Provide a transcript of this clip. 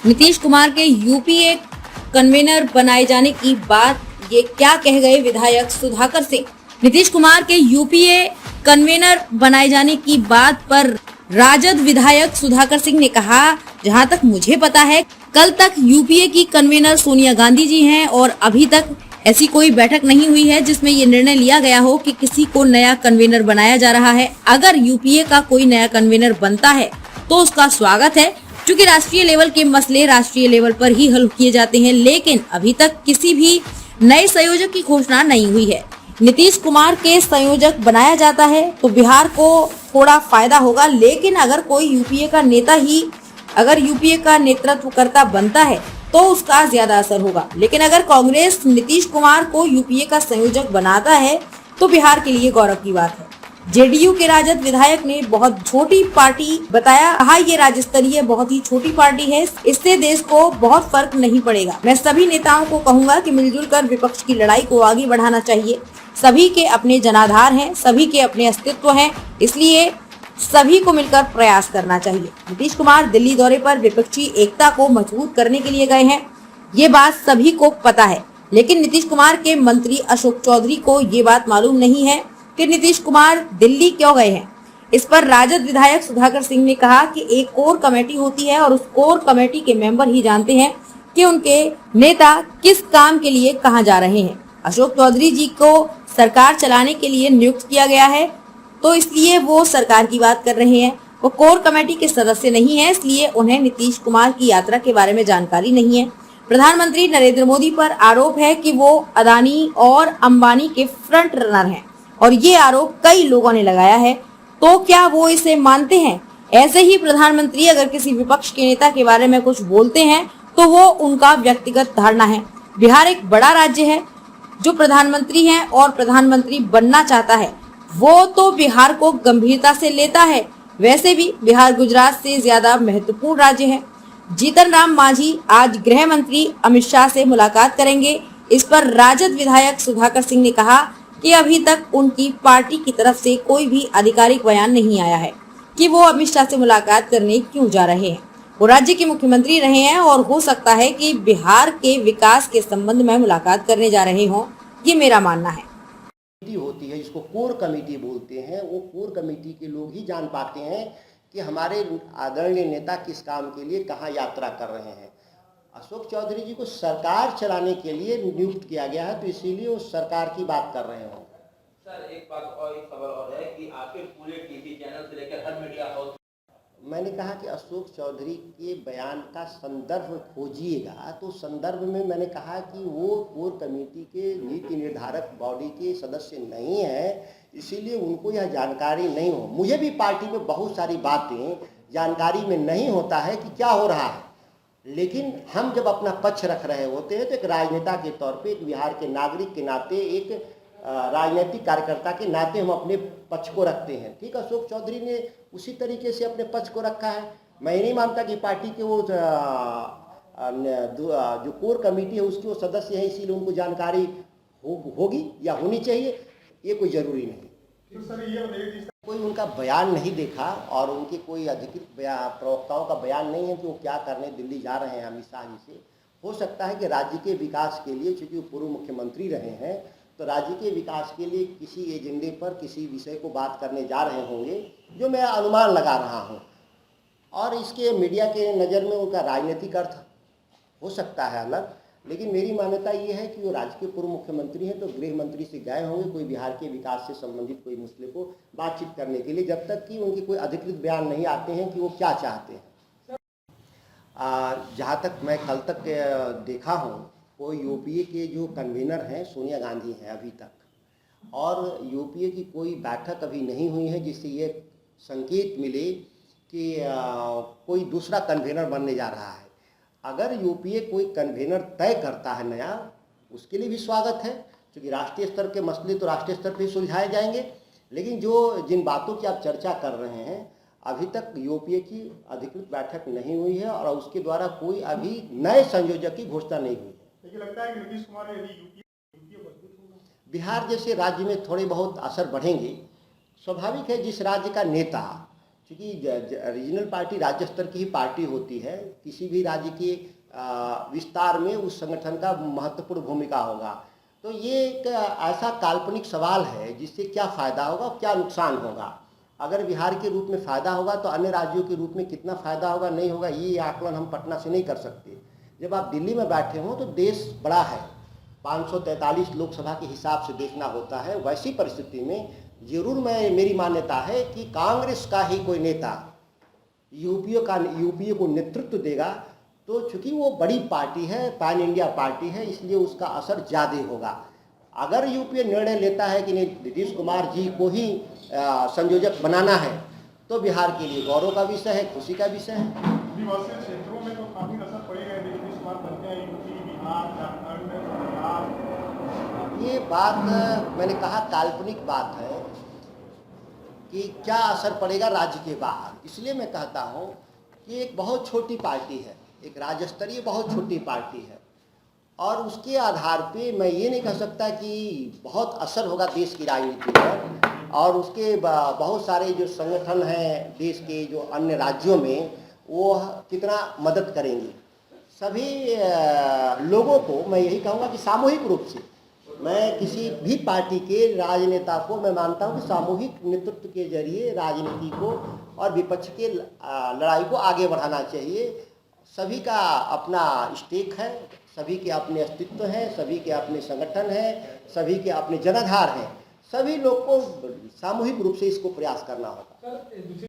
नीतीश कुमार के UPA convener बनाए जाने की बात, ये क्या कह गए विधायक सुधाकर सिंह। नीतीश कुमार के यूपीए कन्वीनर बनाए जाने की बात पर राजद विधायक सुधाकर सिंह ने कहा, जहां तक मुझे पता है कल तक यूपीए की कन्वीनर सोनिया गांधी जी हैं और अभी तक ऐसी कोई बैठक नहीं हुई है जिसमें ये निर्णय लिया गया हो कि किसी को नया कन्वीनर बनाया जा रहा है। अगर यूपीए का कोई नया कन्वीनर बनता है तो उसका स्वागत है, क्योंकि राष्ट्रीय लेवल के मसले राष्ट्रीय लेवल पर ही हल किए जाते हैं, लेकिन अभी तक किसी भी नए संयोजक की घोषणा नहीं हुई है। नीतीश कुमार के संयोजक बनाया जाता है तो बिहार को थोड़ा फायदा होगा, लेकिन अगर कोई यूपीए का नेता ही अगर यूपीए का नेतृत्वकर्ता बनता है तो उसका ज्यादा असर होगा। लेकिन अगर कांग्रेस नीतीश कुमार को यूपीए का संयोजक बनाता है तो बिहार के लिए गौरव की बात है। जेडीयू के राजद विधायक ने बहुत छोटी पार्टी बताया, कहा ये राज्य स्तरीय बहुत ही छोटी पार्टी है, इससे देश को बहुत फर्क नहीं पड़ेगा। मैं सभी नेताओं को कहूंगा कि मिलजुल कर विपक्ष की लड़ाई को आगे बढ़ाना चाहिए। सभी के अपने जनाधार हैं, सभी के अपने अस्तित्व हैं, इसलिए सभी को मिलकर प्रयास करना चाहिए। नीतीश कुमार दिल्ली दौरे पर विपक्षी एकता को मजबूत करने के लिए गए हैं, ये बात सभी को पता है, लेकिन नीतीश कुमार के मंत्री अशोक चौधरी को ये बात मालूम नहीं है कि नीतीश कुमार दिल्ली क्यों गए हैं। इस पर राजद विधायक सुधाकर सिंह ने कहा कि एक कोर कमेटी होती है और उस कोर कमेटी के मेंबर ही जानते हैं कि उनके नेता किस काम के लिए कहां जा रहे हैं। अशोक चौधरी जी को सरकार चलाने के लिए नियुक्त किया गया है, तो इसलिए वो सरकार की बात कर रहे हैं। वो कोर कमेटी के सदस्य नहीं है, इसलिए उन्हें नीतीश कुमार की यात्रा के बारे में जानकारी नहीं है। प्रधानमंत्री नरेंद्र मोदी पर आरोप है कि वो अदानी और अंबानी के फ्रंट रनर हैं और ये आरोप कई लोगों ने लगाया है, तो क्या वो इसे मानते हैं? ऐसे ही प्रधानमंत्री अगर किसी विपक्ष के नेता के बारे में कुछ बोलते हैं तो वो उनका व्यक्तिगत धारणा है। बिहार एक बड़ा राज्य है, जो प्रधानमंत्री है और प्रधानमंत्री बनना चाहता है वो तो बिहार को गंभीरता से लेता है। वैसे भी बिहार गुजरात से ज्यादा महत्वपूर्ण राज्य है। जीतन राम मांझी आज गृह मंत्री अमित शाह से मुलाकात करेंगे। इस पर राजद विधायक सुधाकर सिंह ने कहा कि अभी तक उनकी पार्टी की तरफ से कोई भी आधिकारिक बयान नहीं आया है कि वो अमित शाह से मुलाकात करने क्यों जा रहे हैं। वो राज्य के मुख्यमंत्री रहे हैं और हो सकता है कि बिहार के विकास के संबंध में मुलाकात करने जा रहे हों, ये मेरा मानना है। होती है जिसको कोर कमेटी बोलते हैं, वो कोर कमेटी के लोग ही जान पाते हैं कि हमारे आदरणीय नेता किस काम के लिए कहाँ यात्रा कर रहे हैं। अशोक चौधरी जी को सरकार चलाने के लिए नियुक्त किया गया है, तो इसीलिए वो सरकार की बात कर रहे हो। सर एक बात और, एक खबर और है कि आखिर पूरे टीवी चैनल से लेकर हर मीडिया हाउस, मैंने कहा कि अशोक चौधरी के बयान का संदर्भ खोजिएगा, तो संदर्भ में मैंने कहा कि वो कोर कमेटी के नीति निर्धारक बॉडी के सदस्य नहीं है, इसीलिए उनको यह जानकारी नहीं हो। मुझे भी पार्टी में बहुत सारी बातें जानकारी में नहीं होता है कि क्या हो रहा है, लेकिन हम जब अपना पक्ष रख रहे होते हैं तो एक राजनेता के तौर पे, एक बिहार के नागरिक के नाते, एक राजनीतिक कार्यकर्ता के नाते हम अपने पक्ष को रखते हैं। ठीक, अशोक चौधरी ने उसी तरीके से अपने पक्ष को रखा है। मैं नहीं मानता कि पार्टी के वो जो कोर कमेटी है उसके वो सदस्य हैं, इसीलिए उनको जानकारी होगी या होनी चाहिए, ये कोई जरूरी नहीं। तो सर ये कोई उनका बयान नहीं देखा और उनके कोई अधिकृत प्रवक्ताओं का बयान नहीं है कि वो क्या करने दिल्ली जा रहे हैं अमित शाह जी से। हो सकता है कि राज्य के विकास के लिए, चूँकि वो पूर्व मुख्यमंत्री रहे हैं, तो राज्य के विकास के लिए किसी एजेंडे पर किसी विषय को बात करने जा रहे होंगे, जो मैं अनुमान लगा रहा हूं। और इसके मीडिया के नज़र में उनका राजनीतिक अर्थ हो सकता है अलग, लेकिन मेरी मान्यता ये है कि वो राज्य के पूर्व मुख्यमंत्री हैं, तो गृह मंत्री से गए होंगे कोई बिहार के विकास से संबंधित कोई मसले को बातचीत करने के लिए, जब तक कि उनके कोई अधिकृत बयान नहीं आते हैं कि वो क्या चाहते हैं। जहाँ तक मैं कल तक देखा हूँ, वो यूपीए के जो कन्वीनर हैं सोनिया गांधी हैं अभी तक, और यूपीए की कोई बैठक अभी नहीं हुई है जिससे ये संकेत मिले कि कोई दूसरा कन्वीनर बनने जा रहा है। अगर यूपीए कोई कन्वीनर तय करता है नया, उसके लिए भी स्वागत है, क्योंकि राष्ट्रीय स्तर के मसले तो राष्ट्रीय स्तर पर ही सुलझाए जाएंगे। लेकिन जिन बातों की आप चर्चा कर रहे हैं, अभी तक यूपीए की अधिकृत बैठक नहीं हुई है और उसके द्वारा कोई अभी नए संयोजक की घोषणा नहीं हुई है। लगता है कि नीतीश कुमार यदि यूपीए मजबूत होगा, बिहार जैसे राज्य में थोड़े बहुत असर बढ़ेंगे। स्वाभाविक है, जिस राज्य का नेता क्योंकि रीजनल पार्टी राज्य स्तर की ही पार्टी होती है, किसी भी राज्य के विस्तार में उस संगठन का महत्वपूर्ण भूमिका होगा। तो ये एक ऐसा काल्पनिक सवाल है जिससे क्या फ़ायदा होगा और क्या नुकसान होगा। अगर बिहार के रूप में फ़ायदा होगा तो अन्य राज्यों के रूप में कितना फ़ायदा होगा नहीं होगा, ये आकलन हम पटना से नहीं कर सकते। जब आप दिल्ली में बैठे हों तो देश बड़ा है, 543 लोकसभा के हिसाब से देखना होता है। वैसी परिस्थिति में जरूर मेरी मान्यता है कि कांग्रेस का ही कोई नेता यूपीए को नेतृत्व देगा, तो चूंकि वो बड़ी पार्टी है, पैन इंडिया पार्टी है, इसलिए उसका असर ज़्यादा होगा। अगर यूपीए निर्णय लेता है कि नीतीश कुमार जी को ही संयोजक बनाना है तो बिहार के लिए गौरव का विषय है, खुशी का विषय है। आदिवासी क्षेत्रों में तो काफी असर पड़ेगा नीतीश कुमार बनते हैं, यूपी, बिहार, झारखंड, पंजाब। ये बात मैंने कहा काल्पनिक बात है कि क्या असर पड़ेगा राज्य के बाहर। इसलिए मैं कहता हूँ कि एक बहुत छोटी पार्टी है, एक राज्य स्तरीय बहुत छोटी पार्टी है, और उसके आधार पे मैं ये नहीं कह सकता कि बहुत असर होगा देश की राजनीति पर। और उसके बहुत सारे जो संगठन हैं देश के, जो अन्य राज्यों में, वो कितना मदद करेंगे। सभी लोगों को मैं यही कहूँगा कि सामूहिक रूप से, मैं किसी भी पार्टी के राजनेता को मैं मानता हूँ कि सामूहिक नेतृत्व के जरिए राजनीति को और विपक्ष के लड़ाई को आगे बढ़ाना चाहिए। सभी का अपना स्टेक है, सभी के अपने अस्तित्व हैं, सभी के अपने संगठन हैं, सभी के अपने जनाधार हैं। सभी लोग को सामूहिक रूप से इसको प्रयास करना होगा।